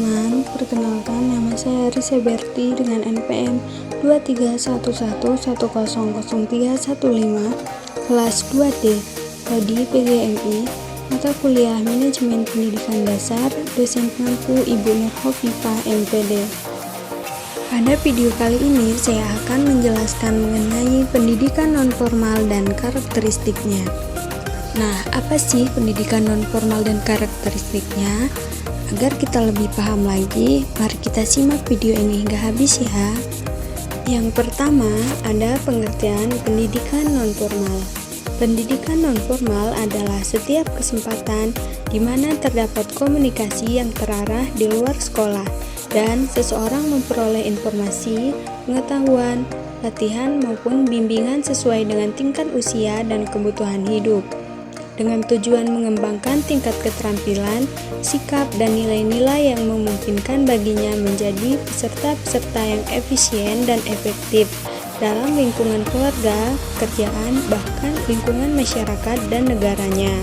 teman-teman, perkenalkan nama saya Risa Berti dengan NPM 23111000315 kelas 2D Prodi PGMI, mata kuliah Manajemen Pendidikan Dasar, dosen pengampu Ibu Nurhofifah MPD. Pada video kali ini saya akan menjelaskan mengenai pendidikan nonformal dan karakteristiknya. Nah, apa sih pendidikan nonformal dan karakteristiknya? Agar kita lebih paham lagi, mari kita simak video ini hingga habis ya. Yang pertama, ada pengertian pendidikan nonformal. Pendidikan nonformal adalah setiap kesempatan di mana terdapat komunikasi yang terarah di luar sekolah dan seseorang memperoleh informasi, pengetahuan, latihan maupun bimbingan sesuai dengan tingkat usia dan kebutuhan hidup, dengan tujuan mengembangkan tingkat keterampilan, sikap, dan nilai-nilai yang memungkinkan baginya menjadi peserta-peserta yang efisien dan efektif dalam lingkungan keluarga, pekerjaan, bahkan lingkungan masyarakat dan negaranya.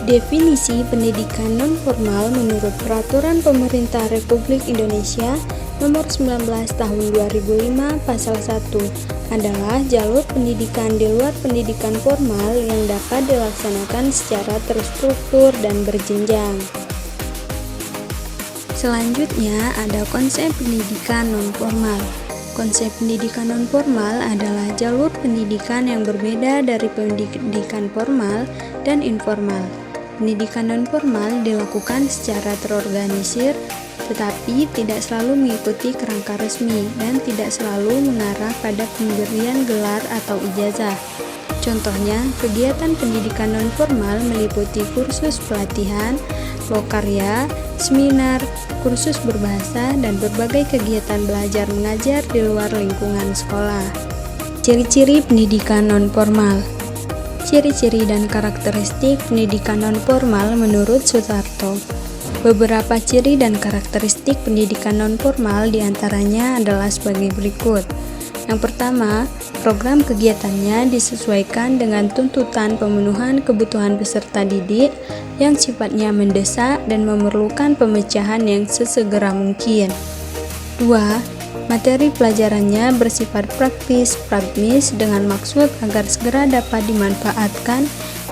Definisi pendidikan nonformal menurut Peraturan Pemerintah Republik Indonesia Nomor 19 Tahun 2005 Pasal 1 adalah jalur pendidikan di luar pendidikan formal yang dapat dilaksanakan secara terstruktur dan berjenjang. Selanjutnya ada konsep pendidikan nonformal. Konsep pendidikan nonformal adalah jalur pendidikan yang berbeda dari pendidikan formal dan informal. Pendidikan nonformal dilakukan secara terorganisir, tetapi tidak selalu mengikuti kerangka resmi dan tidak selalu mengarah pada pemberian gelar atau ijazah. Contohnya, kegiatan pendidikan nonformal meliputi kursus pelatihan, lokarya, seminar, kursus berbahasa, dan berbagai kegiatan belajar mengajar di luar lingkungan sekolah. Ciri-ciri pendidikan nonformal. Ciri-ciri dan karakteristik pendidikan nonformal menurut Sutarto. Beberapa ciri dan karakteristik pendidikan nonformal diantaranya adalah sebagai berikut. Yang pertama, program kegiatannya disesuaikan dengan tuntutan pemenuhan kebutuhan peserta didik yang sifatnya mendesak dan memerlukan pemecahan yang sesegera mungkin. 2. Materi pelajarannya bersifat praktis, pragmis dengan maksud agar segera dapat dimanfaatkan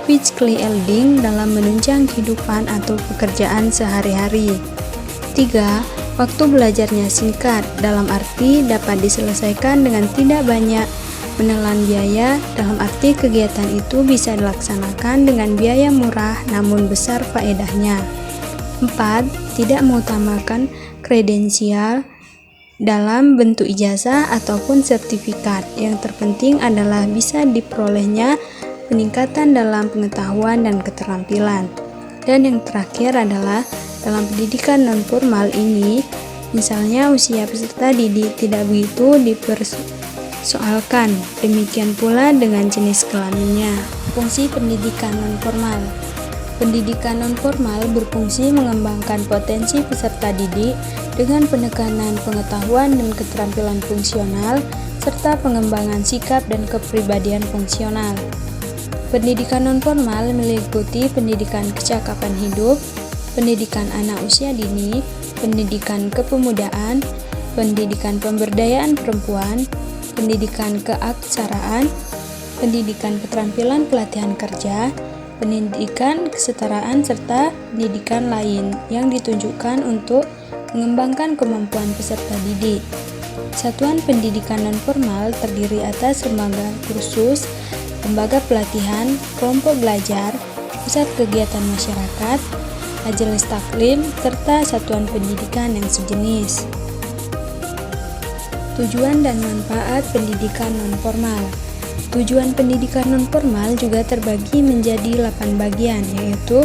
physically leading dalam menunjang kehidupan atau pekerjaan sehari-hari. 3. Waktu belajarnya singkat, dalam arti dapat diselesaikan dengan tidak banyak menelan biaya, dalam arti kegiatan itu bisa dilaksanakan dengan biaya murah namun besar faedahnya. 4. Tidak mengutamakan kredensial dalam bentuk ijazah ataupun sertifikat. Yang terpenting adalah bisa diperolehnya peningkatan dalam pengetahuan dan keterampilan. Dan yang terakhir adalah dalam pendidikan nonformal ini, misalnya usia peserta didik tidak begitu dipersoalkan. Demikian pula dengan jenis kelaminnya. Fungsi pendidikan nonformal. Pendidikan nonformal berfungsi mengembangkan potensi peserta didik dengan penekanan pengetahuan dan keterampilan fungsional serta pengembangan sikap dan kepribadian fungsional. Pendidikan nonformal meliputi pendidikan kecakapan hidup, pendidikan anak usia dini, pendidikan kepemudaan, pendidikan pemberdayaan perempuan, pendidikan keaksaraan, pendidikan keterampilan pelatihan kerja, pendidikan kesetaraan, serta pendidikan lain yang ditujukan untuk mengembangkan kemampuan peserta didik. Satuan pendidikan nonformal terdiri atas lembaga kursus, lembaga pelatihan, kelompok belajar, pusat kegiatan masyarakat, majelis taklim, serta satuan pendidikan yang sejenis. Tujuan dan manfaat pendidikan nonformal. Tujuan pendidikan nonformal juga terbagi menjadi 8 bagian, yaitu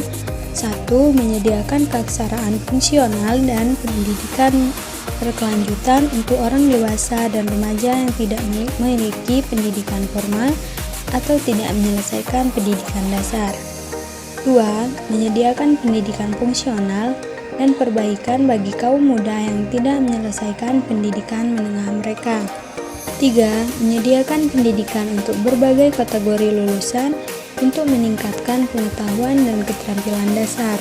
1. Menyediakan keaksaraan fungsional dan pendidikan berkelanjutan untuk orang dewasa dan remaja yang tidak memiliki pendidikan formal atau tidak menyelesaikan pendidikan dasar. 2. Menyediakan pendidikan fungsional dan perbaikan bagi kaum muda yang tidak menyelesaikan pendidikan menengah mereka. 3. Menyediakan pendidikan untuk berbagai kategori lulusan untuk meningkatkan pengetahuan dan keterampilan dasar.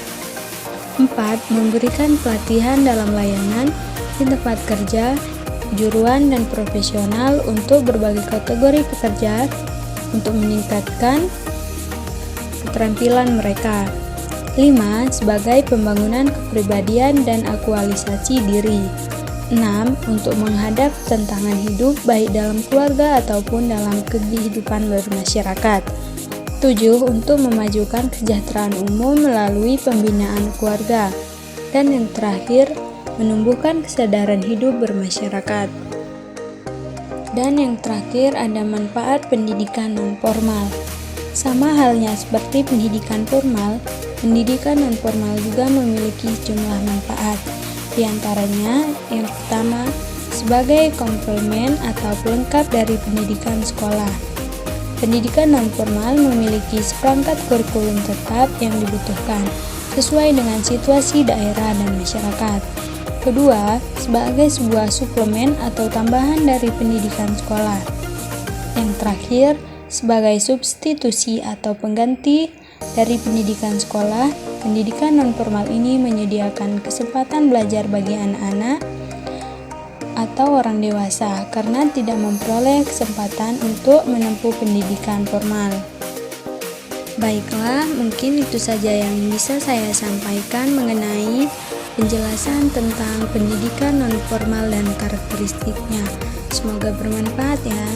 4. Memberikan pelatihan dalam layanan di tempat kerja, kejuruan dan profesional untuk berbagai kategori pekerja untuk meningkatkan keterampilan mereka. 5. Sebagai pembangunan kepribadian dan aktualisasi diri. 6. Untuk menghadap tantangan hidup baik dalam keluarga ataupun dalam kehidupan bermasyarakat. 7. Untuk memajukan kesejahteraan umum melalui pembinaan keluarga. Dan yang terakhir, menumbuhkan kesadaran hidup bermasyarakat. Dan yang terakhir ada manfaat pendidikan non-formal. Sama halnya seperti pendidikan formal, pendidikan non-formal juga memiliki sejumlah manfaat. Di antaranya, yang pertama, sebagai komplement atau pelengkap dari pendidikan sekolah. Pendidikan non-formal memiliki seperangkat kurikulum tetap yang dibutuhkan sesuai dengan situasi daerah dan masyarakat. Kedua, sebagai sebuah suplemen atau tambahan dari pendidikan sekolah. Yang terakhir, sebagai substitusi atau pengganti dari pendidikan sekolah, pendidikan non-formal ini menyediakan kesempatan belajar bagi anak-anak atau orang dewasa karena tidak memperoleh kesempatan untuk menempuh pendidikan formal. Baiklah, mungkin itu saja yang bisa saya sampaikan mengenai penjelasan tentang pendidikan non-formal dan karakteristiknya. Semoga bermanfaat ya.